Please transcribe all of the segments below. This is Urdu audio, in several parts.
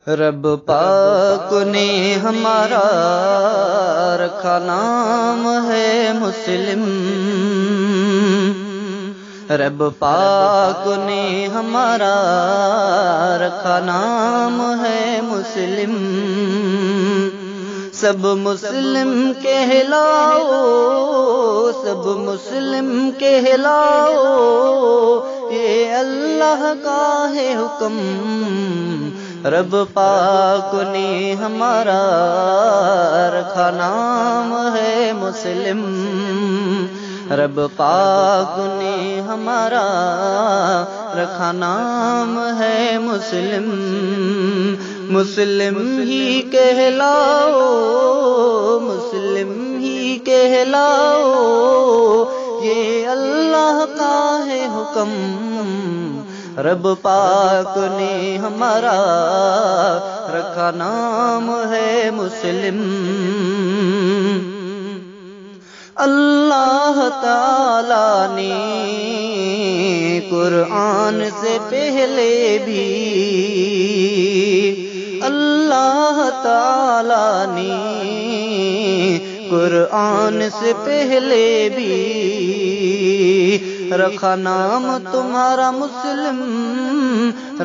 رب پاک نے ہمارا رکھا نام ہے مسلم، رب پاک نے ہمارا رکھا نام ہے مسلم، سب مسلم کہلاؤ، سب مسلم کہلاؤ، یہ اللہ کا ہے حکم، رب پاک نے ہمارا رکھا نام ہے مسلم، رب پاک نے ہمارا رکھا نام ہے مسلم، مسلم ہی کہلاؤ، مسلم ہی کہلاؤ، یہ اللہ کا ہے حکم، رب پاک نے ہمارا رکھا نام ہے مسلم، اللہ تعالی نے قرآن سے پہلے بھی، اللہ تعالی نے قرآن سے پہلے بھی رکھا نام تمہارا مسلم،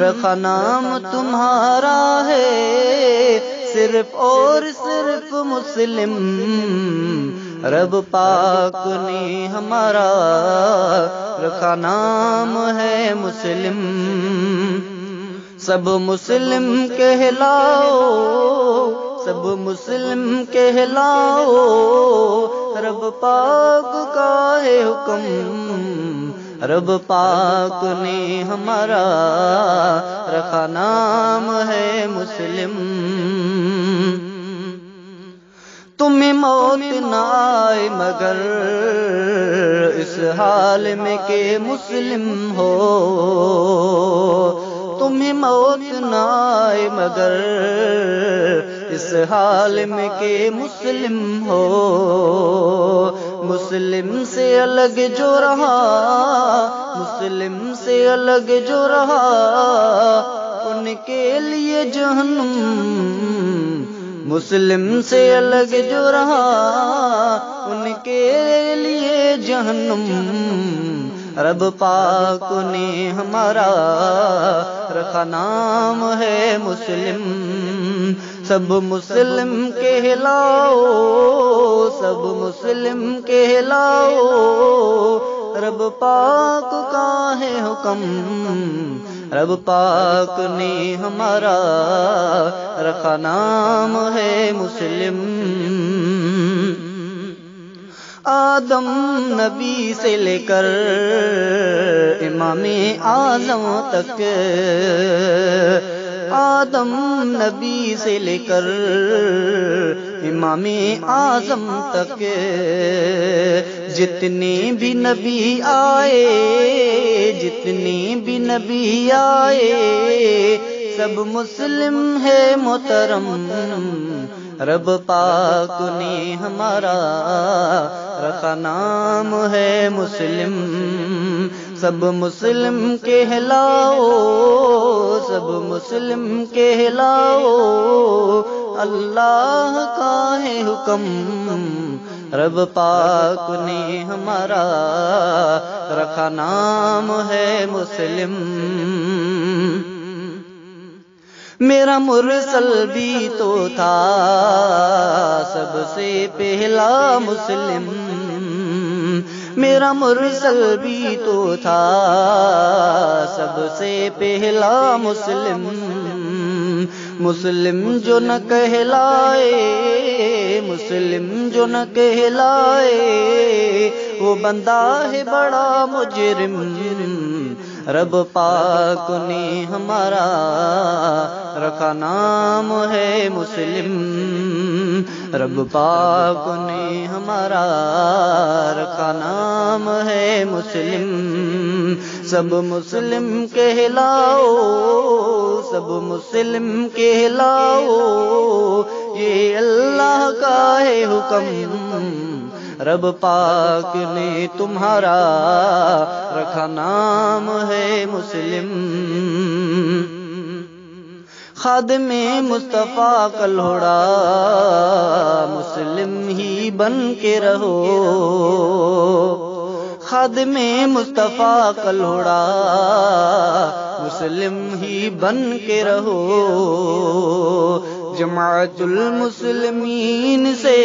رکھا نام تمہارا ہے صرف اور صرف مسلم، رب پاک نے ہمارا رکھا نام ہے مسلم، سب مسلم کہلاؤ، سب مسلم کہلاؤ، رب پاک کا ہے حکم، رب پاک نے ہمارا رکھا نام ہے مسلم، تمہیں موت نہ آئے مگر اس حال میں کہ مسلم ہو، تمہیں موت نہ آئے مگر اس حال میں کہ مسلم ہو، مسلم سے الگ جو رہا، مسلم سے الگ جو رہا، ان کے لیے جہنم، مسلم سے الگ جو رہا، ان کے لیے جہنم، رب پاک نے ہمارا رکھا نام ہے مسلم، سب مسلم کہلاؤ، سب مسلم کہلاؤ، رب پاک کا ہے حکم، رب پاک نے ہمارا رکھا نام ہے مسلم، آدم نبی سے لے کر امام اعظم تک، آدم نبی سے لے کر امام اعظم تک، جتنے بھی نبی آئے، جتنے بھی نبی آئے، سب مسلم ہے محترم، رب پاک نے ہمارا رکھا نام ہے مسلم، سب مسلم کہلاؤ، سب مسلم کہلاؤ، اللہ کا ہے حکم، رب پاک نے ہمارا رکھا نام ہے مسلم، میرا مرسل بھی تو تھا سب سے پہلا مسلم، میرا مرسل بھی تو تھا سب سے پہلا مسلم، مسلم جو نہ کہلائے، مسلم جو نہ کہلائے، وہ بندہ ہے بڑا مجرم، رب پاک نے ہمارا رکھا نام ہے مسلم، رب پاک نے ہمارا رکھا نام ہے مسلم، سب مسلم کہلاؤ، سب مسلم کہلاؤ، یہ اللہ کا ہے حکم، رب پاک نے تمہارا رکھا نام ہے مسلم۔ خادم مصطفیٰ کا لوڑا مسلم ہی بن کے رہو، خادم مصطفیٰ کا لوڑا مسلم ہی بن کے رہو، جماعت المسلمین سے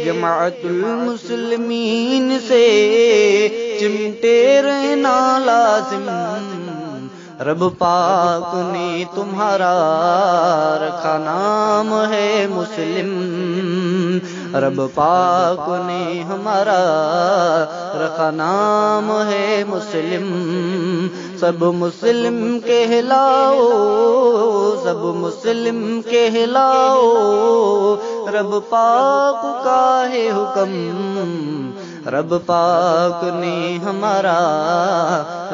جماعت المسلمین سے چمٹے رہنا لازم، رب پاک نے تمہارا رکھا نام ہے مسلم، رب پاک نے ہمارا رکھا نام ہے مسلم، سب مسلم کہلاؤ سب مسلم کہلاؤ، رب پاک کا ہے حکم، رب پاک نے ہمارا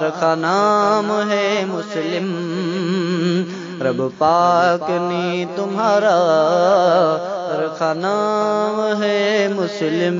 رکھا نام ہے مسلم، رب پاک نے تمہارا رکھا نام ہے مسلم۔